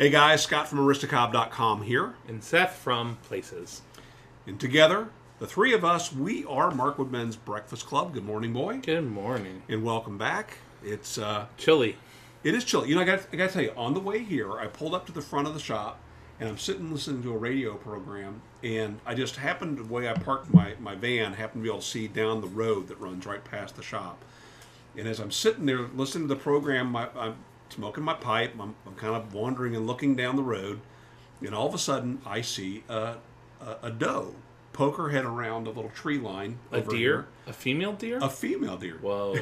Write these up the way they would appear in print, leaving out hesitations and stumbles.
Hey guys, Scott from Aristocob.com here. And Seth from Places. And together, the three of us, we are Markwood Men's Breakfast Club. Good morning, boy. Good morning. And welcome back. It's chilly. It is chilly. You know, I got to tell you, on the way here, I pulled up to the front of the shop, and I'm sitting listening to a radio program, and I just happened, the way I parked my van, happened to be able to see down the road that runs right past the shop. And as I'm sitting there listening to the program, I'm smoking my pipe, I'm kind of wandering and looking down the road, and all of a sudden I see a doe poke her head around a little tree line. A deer? Here. A female deer? A female deer. Whoa.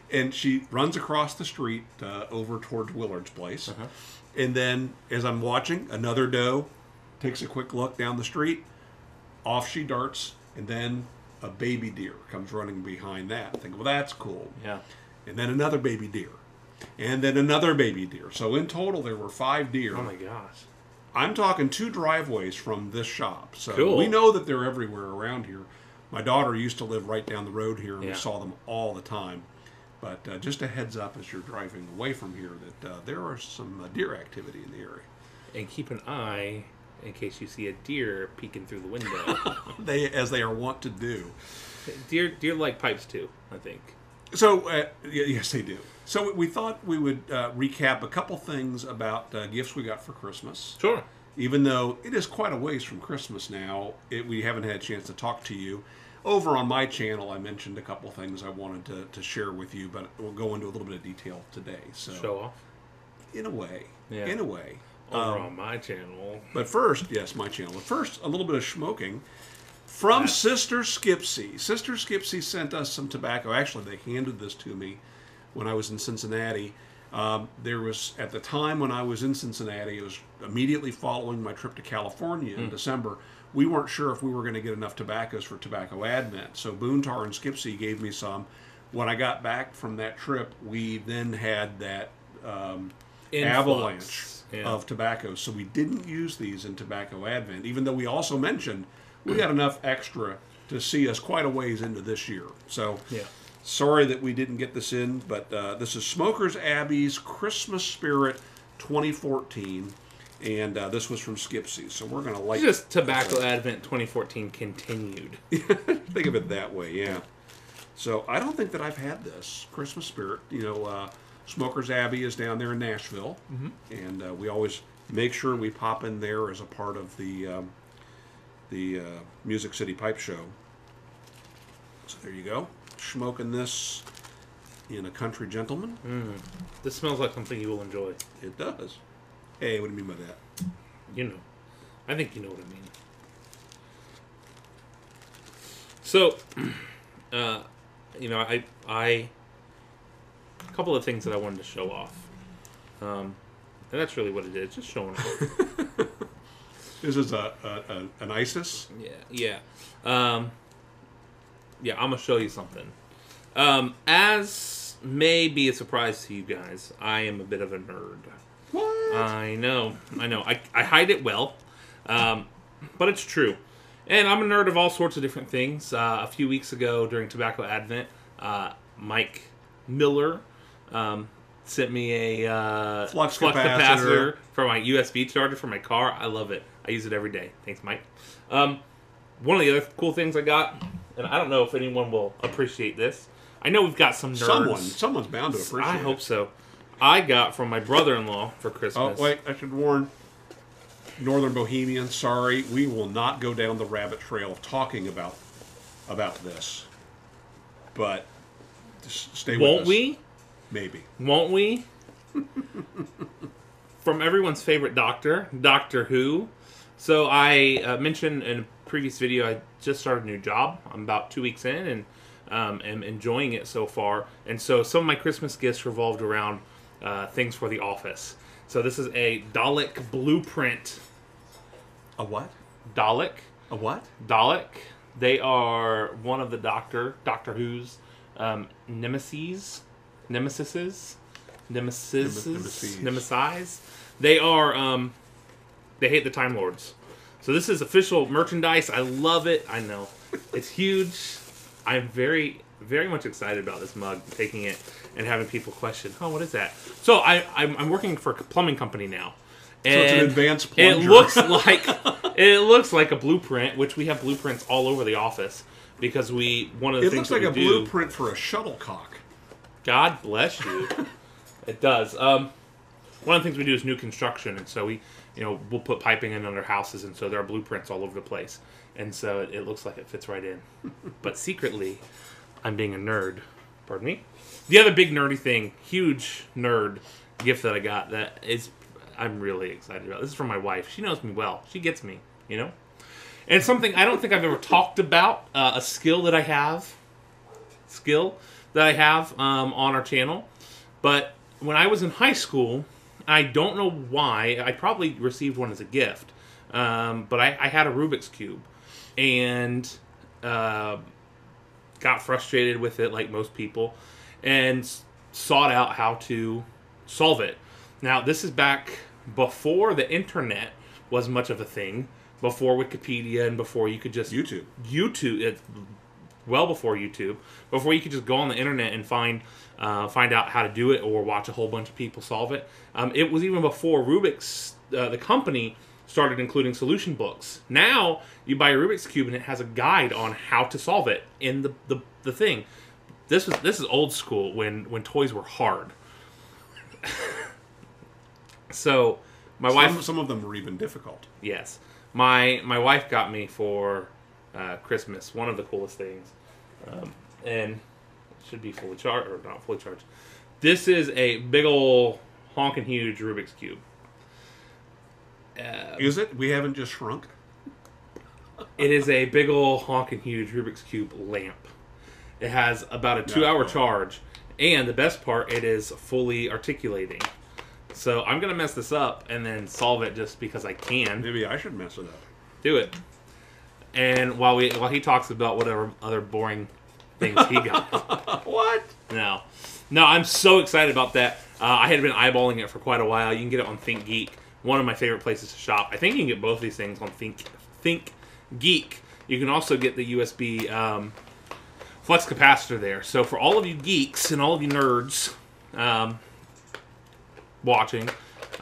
And she runs across the street over towards Willard's place. Uh-huh. And then, as I'm watching, another doe takes a quick look down the street. Off she darts, and then a baby deer comes running behind that. I think, well, that's cool. Yeah. And then another baby deer. And then another baby deer. So in total, there were 5 deer. Oh, my gosh. I'm talking 2 driveways from this shop. So cool. We know that they're everywhere around here. My daughter used to live right down the road here, and yeah. we saw them all the time. But just a heads up as you're driving away from here that there are some deer activity in the area. And keep an eye in case you see a deer peeking through the window. As they are wont to do. Deer like pipes too, I think. So, yes, they do. So we thought we would recap a couple things about gifts we got for Christmas. Sure. Even though it is quite a ways from Christmas now, we haven't had a chance to talk to you. Over on my channel, I mentioned a couple things I wanted to share with you, but we'll go into a little bit of detail today. So, show off? In a way. Yeah. In a way. Over on my channel. But first, yes, my channel. But first, a little bit of smoking from Sister Skipsy. Sister Skipsy sent us some tobacco. Actually, they handed this to me when I was in Cincinnati. There was, at the time when I was in Cincinnati, it was immediately following my trip to California in December. We weren't sure if we were going to get enough tobaccos for Tobacco Advent. So Boontar and Skipsy gave me some. When I got back from that trip, we then had that avalanche of tobacco. So we didn't use these in Tobacco Advent, even though we also mentioned we got enough extra to see us quite a ways into this year. So sorry that we didn't get this in, but this is Smokers Abbey's Christmas Spirit 2014. And this was from Skipsy, so we're going to light... Just Tobacco Advent 2014 continued. Think of it that way, yeah. So I don't think that I've had this Christmas Spirit. You know, Smokers Abbey is down there in Nashville, and we always make sure we pop in there as a part of the Music City Pipe Show. So there you go. Smoking this in a Country Gentleman. This smells like something you will enjoy. It does. Hey, what do you mean by that? You know. I think you know what I mean. So, you know, a couple of things that I wanted to show off. And that's really what it is, just showing off. This is an ISIS? Yeah. I'm going to show you something. As may be a surprise to you guys, I am a bit of a nerd. What? I know. I hide it well, but it's true. And I'm a nerd of all sorts of different things. A few weeks ago during Tobacco Advent, Mike Miller sent me a flux capacitor for my USB charger for my car. I love it. I use it every day. Thanks, Mike. One of the other cool things I got, and I don't know if anyone will appreciate this. I know we've got some nerds. Someone's bound to appreciate it. I hope so. I got from my brother-in-law for Christmas. Oh, wait, I should warn Northern Bohemians, sorry, we will not go down the rabbit trail of talking about this. But just stay with us. Won't we? Maybe. Won't we? From everyone's favorite doctor, Doctor Who. So I mentioned in a previous video, I just started a new job. I'm about 2 weeks in and am enjoying it so far. And so some of my Christmas gifts revolved around things for the office. So this is a Dalek blueprint. A what? Dalek. A what? Dalek. They are one of the Doctor Who's nemesis. They are they hate the Time Lords. So this is official merchandise. I love it. I know it's huge. I'm very much excited about this mug, taking it and having people question, oh, what is that? So I'm working for a plumbing company now. So it's an advanced plunger. It looks like a blueprint, which we have blueprints all over the office because one of the things that we do. It looks like a blueprint for a shuttlecock. God bless you. It does. One of the things we do is new construction, and so we'll put piping in under houses, and so there are blueprints all over the place, and so it looks like it fits right in. But secretly, I'm being a nerd. Pardon me. The other big nerdy thing, huge nerd gift that I got I'm really excited about. This is from my wife. She knows me well. She gets me, And it's something I don't think I've ever talked about, a skill that I have on our channel. But when I was in high school, I don't know why, I probably received one as a gift, but I had a Rubik's Cube, and got frustrated with it like most people, and sought out how to solve it. Now, this is back before the internet was much of a thing, before Wikipedia, and before you could just... well before YouTube, before you could just go on the internet and find out how to do it or watch a whole bunch of people solve it. It was even before Rubik's, the company, started including solution books. Now, you buy a Rubik's Cube and it has a guide on how to solve it in the thing. This is old school when toys were hard. So, my wife... Some of them were even difficult. Yes. My wife got me for Christmas one of the coolest things. And it should be fully charged, or not fully charged. This is a big ol' honking huge Rubik's Cube. Is it? We haven't just shrunk? It is a big ol' honking huge Rubik's Cube lamp. It has about a 2-hour charge. And the best part, it is fully articulating. So I'm going to mess this up and then solve it just because I can. Maybe I should mess it up. Do it. And while he talks about whatever other boring things he got. What? No, I'm so excited about that. I had been eyeballing it for quite a while. You can get it on ThinkGeek, one of my favorite places to shop. I think you can get both these things on ThinkGeek. You can also get the USB flux capacitor there. So for all of you geeks and all of you nerds watching,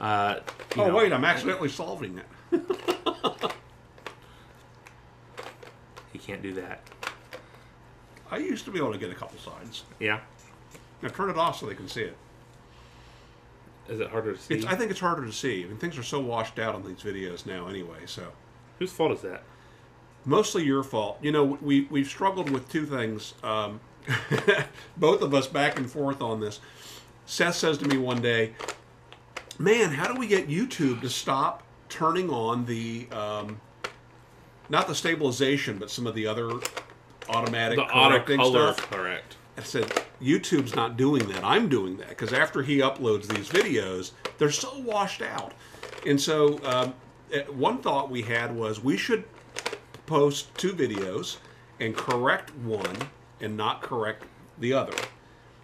wait, I'm accidentally solving it. You can't do that. I used to be able to get a couple sides. Yeah. Now turn it off so they can see it. Is it harder to see? I think it's harder to see. I mean, things are so washed out on these videos now anyway, so. Whose fault is that? Mostly your fault. We've struggled with two things. Both of us back and forth on this. Seth says to me one day, man, how do we get YouTube to stop turning on the... not the stabilization, but some of the other automatic correcting stuff. Correct. I said, YouTube's not doing that. I'm doing that. Because after he uploads these videos, they're so washed out. And so one thought we had was we should post 2 videos and correct one and not correct the other.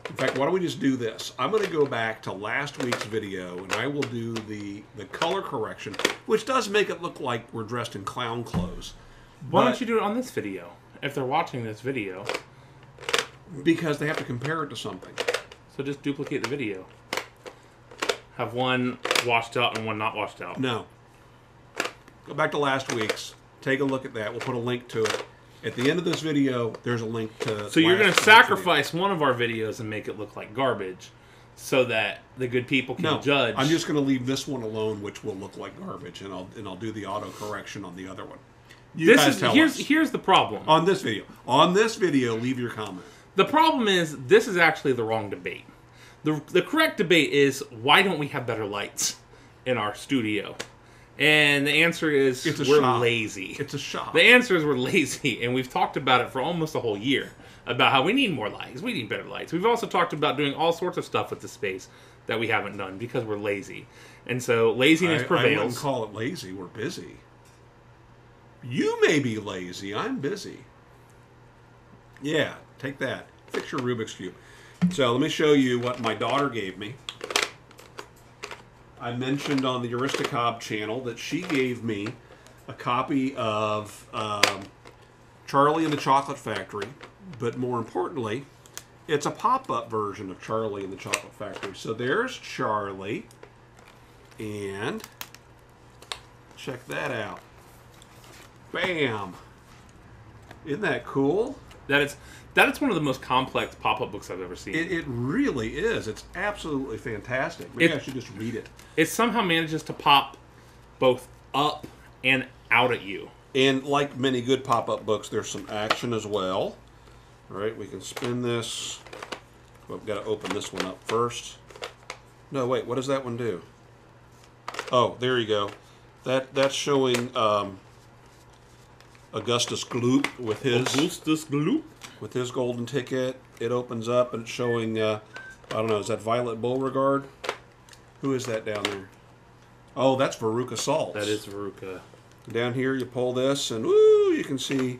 In fact, why don't we just do this? I'm going to go back to last week's video, and I will do the color correction, which does make it look like we're dressed in clown clothes. Why don't you do it on this video? If they're watching this video. Because they have to compare it to something. So just duplicate the video. Have one washed out and one not washed out. No. Go back to last week's. Take a look at that. We'll put a link to it. At the end of this video, there's a link to... So you're going to sacrifice one of our videos and make it look like garbage so that the good people can judge. I'm just going to leave this one alone, which will look like garbage, and I'll do the auto correction on the other one. Here's the problem. On this video, leave your comment. The problem is, this is actually the wrong debate. The correct debate is, why don't we have better lights in our studio? And the answer is, we're lazy. It's a shop. The answer is we're lazy, and we've talked about it for almost a whole year, about how we need more lights. We need better lights. We've also talked about doing all sorts of stuff with the space that we haven't done because we're lazy. And so laziness prevails. I wouldn't call it lazy. We're busy. You may be lazy. I'm busy. Yeah, take that. Fix your Rubik's Cube. So let me show you what my daughter gave me. I mentioned on the Aristocob channel that she gave me a copy of Charlie and the Chocolate Factory, but more importantly, it's a pop-up version of Charlie and the Chocolate Factory. So there's Charlie, and Check that out. Bam. Isn't that cool? That is one of the most complex pop-up books I've ever seen. It really is. It's absolutely fantastic. Maybe I should just read it. It somehow manages to pop both up and out at you. And like many good pop-up books, there's some action as well. All right, we can spin this. Well, we've got to open this one up first. No, wait, what does that one do? Oh, there you go. That's showing Augustus Gloop with his golden ticket. It opens up and it's showing I don't know, is that Violet Beauregard? Who is that down there? Oh, that's Veruca Salt. That is Veruca. Down here you pull this and woo, you can see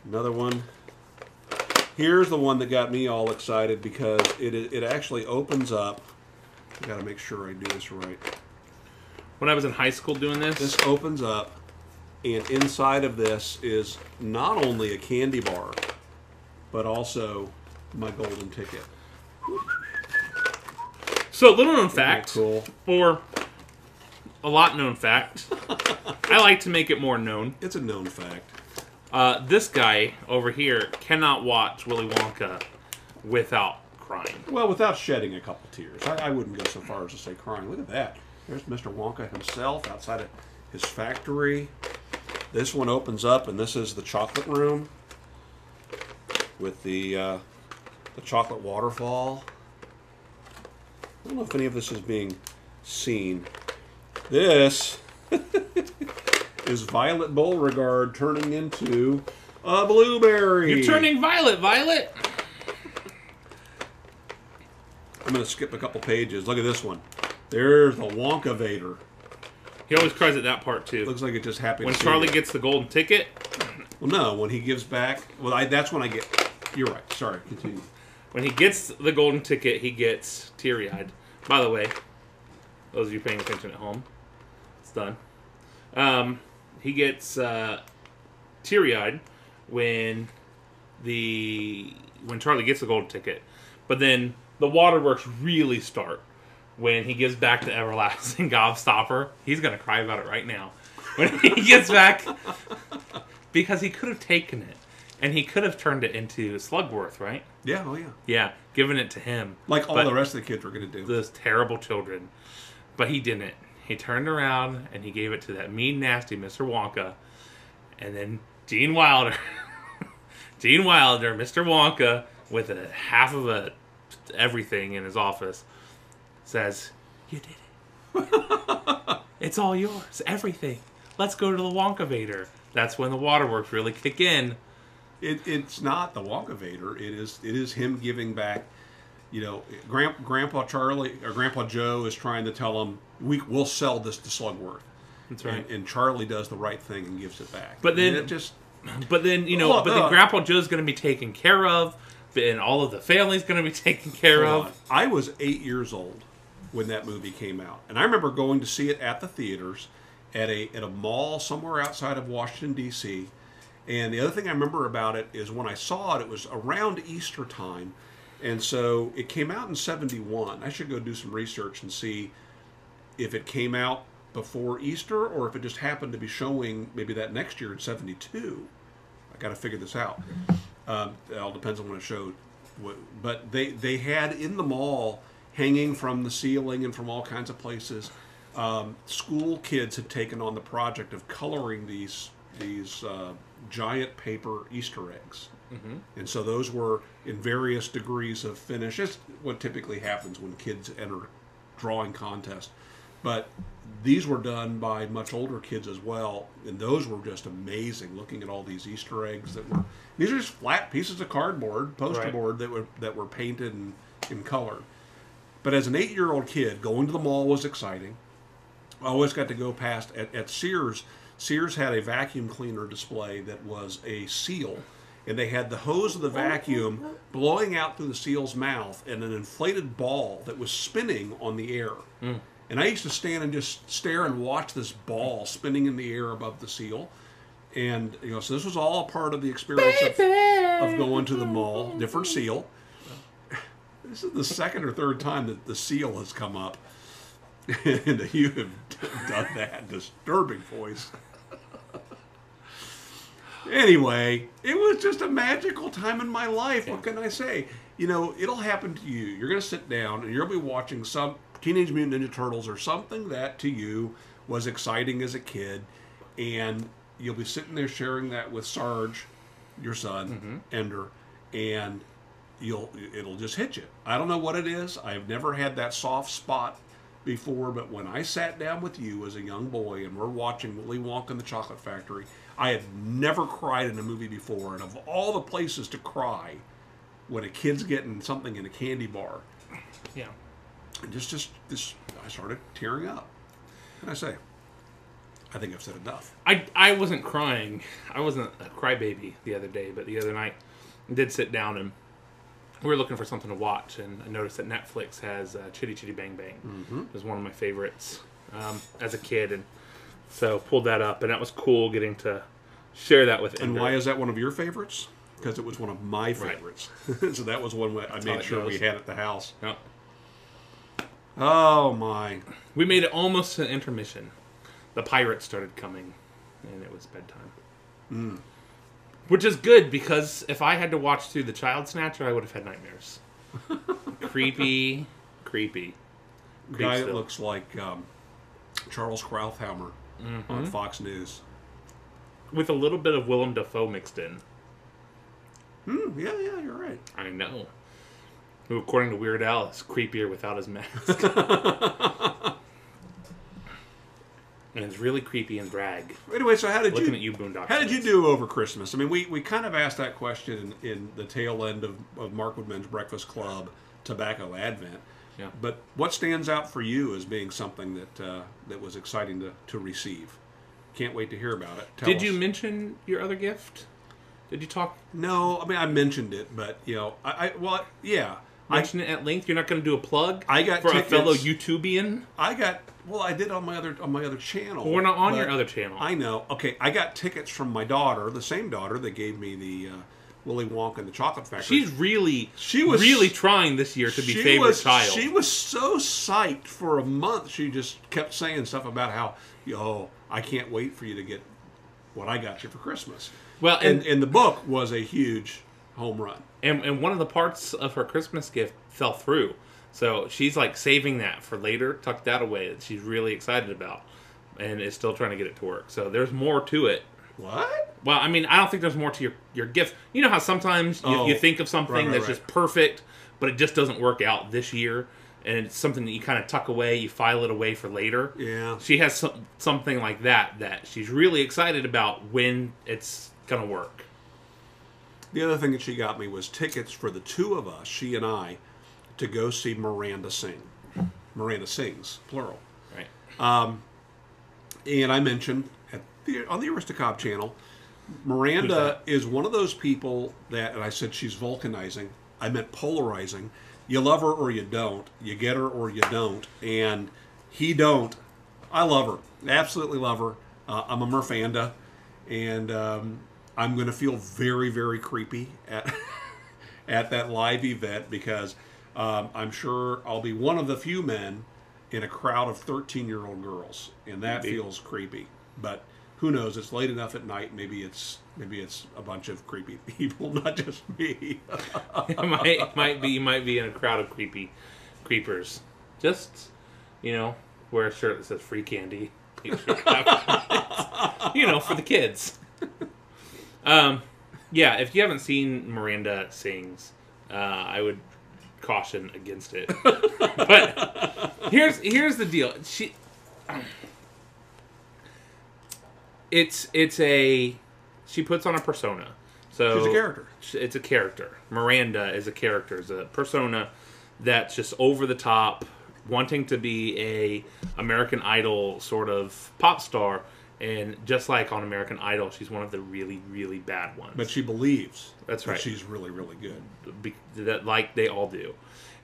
another one. Here's the one that got me all excited because it actually opens up. I got to make sure I do this right. When I was in high school doing this. This opens up, and inside of this is not only a candy bar, but also my golden ticket. So, little known fact, cool? Or a lot known fact. I like to make it more known. It's a known fact. This guy over here cannot watch Willy Wonka without crying. Well, without shedding a couple tears. I wouldn't go so far as to say crying. Look at that. There's Mr. Wonka himself outside of his factory. This one opens up, and this is the chocolate room with the chocolate waterfall. I don't know if any of this is being seen. This is Violet Beauregard turning into a blueberry. You're turning violet, Violet! I'm going to skip a couple pages. Look at this one. There's the Wonka Vader. He always cries at that part, too. Looks like it just happened. When Charlie gets the golden ticket. Well, no, when he gives back. Well, that's when I get. You're right. Sorry, continue. When he gets the golden ticket, he gets teary-eyed. By the way, those of you paying attention at home, it's done. He gets teary-eyed when Charlie gets the golden ticket. But then the waterworks really start when he gives back the everlasting gobstopper. He's going to cry about it right now. When he gets back, because he could have taken it, and he could have turned it into Slugworth, right? Yeah, oh yeah. Yeah, given it to him. Like all the rest of the kids were going to do. Those terrible children. But he didn't. He turned around, and he gave it to that mean, nasty Mr. Wonka. And then Gene Wilder. Gene Wilder, Mr. Wonka, with a half of everything in his office, says, "You did it. It's all yours. Everything. Let's go to the Wonka Vader." That's when the waterworks really kick in. It's not the Wonka Vader. It is him giving back. You know, Grandpa Charlie or Grandpa Joe is trying to tell him we'll sell this to Slugworth. That's right. And Charlie does the right thing and gives it back. But then Grandpa Joe's going to be taken care of, and all of the family's going to be taken care of. I was 8 years old when that movie came out, and I remember going to see it at the theaters at a mall somewhere outside of Washington D.C. And the other thing I remember about it is when I saw it, it was around Easter time. And so it came out in 71. I should go do some research and see if it came out before Easter or if it just happened to be showing maybe that next year in 72. I got to figure this out. It all depends on when it showed. But they had in the mall, hanging from the ceiling and from all kinds of places, school kids had taken on the project of coloring these giant paper Easter eggs. Mm-hmm. And so those were in various degrees of finish. It's what typically happens when kids enter drawing contests. But these were done by much older kids as well, and those were just amazing. Looking at all these Easter eggs these are just flat pieces of cardboard, poster board that were painted and colored. But as an 8-year-old kid, going to the mall was exciting. I always got to go past at Sears. Sears had a vacuum cleaner display that was a seal. And they had the hose of the vacuum blowing out through the seal's mouth and an inflated ball that was spinning on the air. Mm. And I used to stand and just stare and watch this ball spinning in the air above the seal. And, so this was all a part of the experience of going to the mall. Different seal. This is the second or third time that the seal has come up. And you have done that disturbing voice. Anyway, it was just a magical time in my life. What can I say? You know, it'll happen to you. You're going to sit down and you'll be watching some Teenage Mutant Ninja Turtles or something that to you was exciting as a kid, and you'll be sitting there sharing that with Sarge, your son, Ender, and it'll just hit you. I don't know what it is. I've never had that soft spot before, but when I sat down with you as a young boy and we're watching Willy Wonka and the Chocolate Factory, I had never cried in a movie before, and of all the places to cry when a kid's getting something in a candy bar, yeah, and just I started tearing up. What can I say? I think I've said enough. I wasn't crying. I wasn't a crybaby the other day, but the other night I did sit down and we were looking for something to watch, and I noticed that Netflix has Chitty Chitty Bang Bang. It was one of my favorites as a kid, and so pulled that up, and that was cool getting to share that with Ender. And why is that one of your favorites? Because it was one of my favorites. Right. So that was one I made sure we had at the house. Yep. Oh, my. We made it almost to intermission. The pirates started coming, and it was bedtime. Which is good, because if I had to watch through The Child Snatcher, I would have had nightmares. Creepy. Guy that looks like Charles Krauthammer on Fox News. With a little bit of Willem Dafoe mixed in. Yeah, you're right. I know. Who, according to Weird Al, is creepier without his mask. And it's really creepy in drag. Anyway, so how did Looking at you, Boondock. How did you do over Christmas? I mean, we kind of asked that question in the tail end of Markwood Men's Breakfast Club Tobacco Advent. Yeah. But what stands out for you as being something that was exciting to receive? Can't wait to hear about it. Did you mention your other gift? Did you talk? No, I mean I mentioned it, but you know, yeah. Mention it at length. You're not going to do a plug. I got for tickets. A fellow YouTubian. I did on my other channel. Well, we're not on your other channel. I know. Okay, I got tickets from my daughter, the same daughter that gave me the Willy Wonka and the Chocolate Factory. She was really trying this year to be favorite child. She was so psyched for a month. She just kept saying stuff about how, I can't wait for you to get what I got you for Christmas. Well, and the book was a huge home run. And one of the parts of her Christmas gift fell through. So she's like saving that for later, tucked that away, that she's really excited about, and is still trying to get it to work. So there's more to it. What? Well, I mean, I don't think there's more to your gift. You know how sometimes you think of something that's just perfect, but it just doesn't work out this year, and it's something that you kind of tuck away, you file it away for later. Yeah. She has something like that she's really excited about when it's going to work. The other thing that she got me was tickets for the two of us, she and I, to go see Miranda sing. Miranda sings, plural. Right. And I mentioned on the Aristocob channel, Miranda is one of those people that, and I said she's vulcanizing. I meant polarizing. You love her or you don't. You get her or you don't. And he don't. I love her. Absolutely love her. I'm a Murfanda. And I'm going to feel very, very creepy at that live event because I'm sure I'll be one of the few men in a crowd of 13-year-old girls. And that feels creepy. But who knows? It's late enough at night. Maybe it's a bunch of creepy people, not just me. It might be. You might be in a crowd of creepers. Just wear a shirt that says "free candy." For the kids. Yeah. If you haven't seen Miranda sings, I would caution against it. But here's the deal. She puts on a persona. So she's a character. It's a character. Miranda is a character. It's a persona that's just over the top, wanting to be a American Idol sort of pop star. And just like on American Idol, she's one of the really, really bad ones. But she believes that's right. She's really, really good. Like they all do.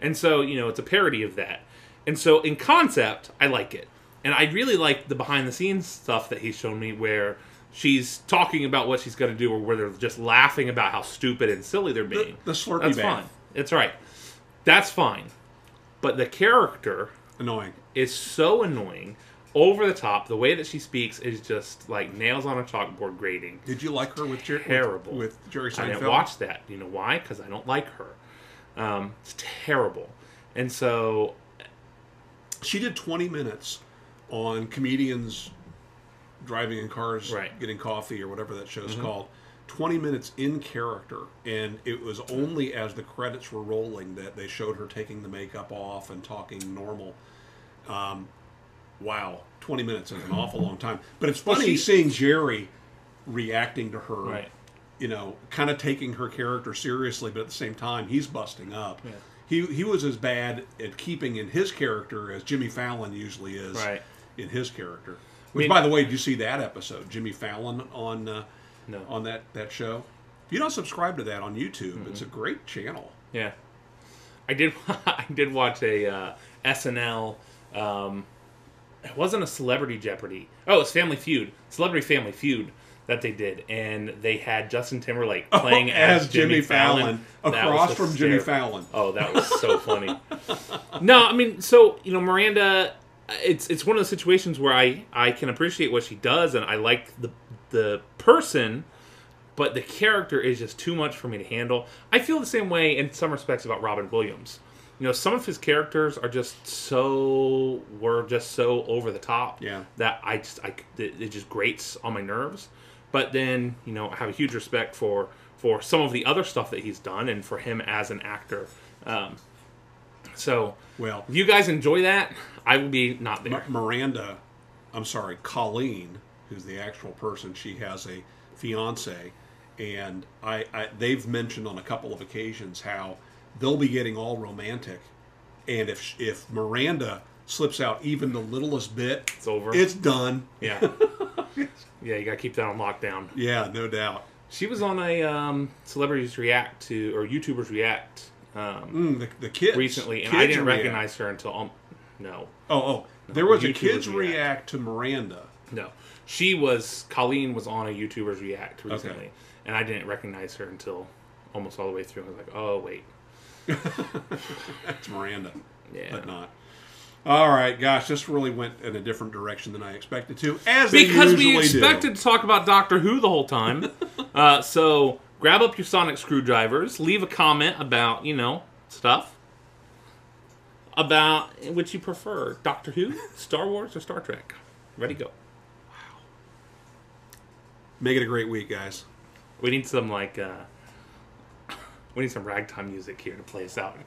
And so, it's a parody of that. And so in concept, I like it. And I really like the behind-the-scenes stuff that he's shown me where she's talking about what she's going to do or where they're just laughing about how stupid and silly they're being. The Slurpee That's bath. fine. That's right. That's fine. But the character Annoying. is so annoying, over the top. The way that she speaks is just like nails on a chalkboard grading. Did you like her with terrible with Jerry Seinfeld? I didn't watch that. You know why? Because I don't like her. It's terrible. And so she did 20 minutes on comedians driving in cars, getting coffee or whatever that show's called. 20 minutes in character, and it was only as the credits were rolling that they showed her taking the makeup off and talking normal. Wow, 20 minutes is an awful long time. But it's funny seeing Jerry reacting to her, you know, kind of taking her character seriously, but at the same time, he's busting up. Yeah. He was as bad at keeping in his character as Jimmy Fallon usually is in his character. Which, by the way, did you see that episode, Jimmy Fallon on that show? If you don't subscribe to that on YouTube, it's a great channel. Yeah, I did watch a SNL. It wasn't a Celebrity Jeopardy. Oh, it was Family Feud, Celebrity Family Feud that they did, and they had Justin Timberlake playing as Jimmy Fallon across from Jimmy Fallon. Oh, that was so funny. No, I mean, so you know, Miranda. It's one of those situations where I can appreciate what she does, and I like the person, but the character is just too much for me to handle. I feel the same way in some respects about Robin Williams. You know, some of his characters are just so over the top that it just grates on my nerves. But then, you know, I have a huge respect for some of the other stuff that he's done and for him as an actor. So, if you guys enjoy that, I will be not there. Colleen, who's the actual person, she has a fiance, and they've mentioned on a couple of occasions how they'll be getting all romantic, and if Miranda slips out even the littlest bit, it's over. It's done. Yeah. Yeah, you gotta keep that on lockdown. Yeah, no doubt. She was on a Celebrities React to, or YouTubers React the kids recently, and I didn't recognize her until no. There was a Kids React to Miranda. No, Colleen was on a YouTubers React recently, and I didn't recognize her until almost all the way through. I was like, oh wait, that's Miranda. Yeah, but not. All right, gosh, this really went in a different direction than I expected to, because we expected to talk about Doctor Who the whole time. So grab up your sonic screwdrivers, leave a comment about, you know, stuff about which you prefer, Doctor Who, Star Wars, or Star Trek. Ready, go. Wow. Make it a great week, guys. We need some we need some ragtime music here to play us out.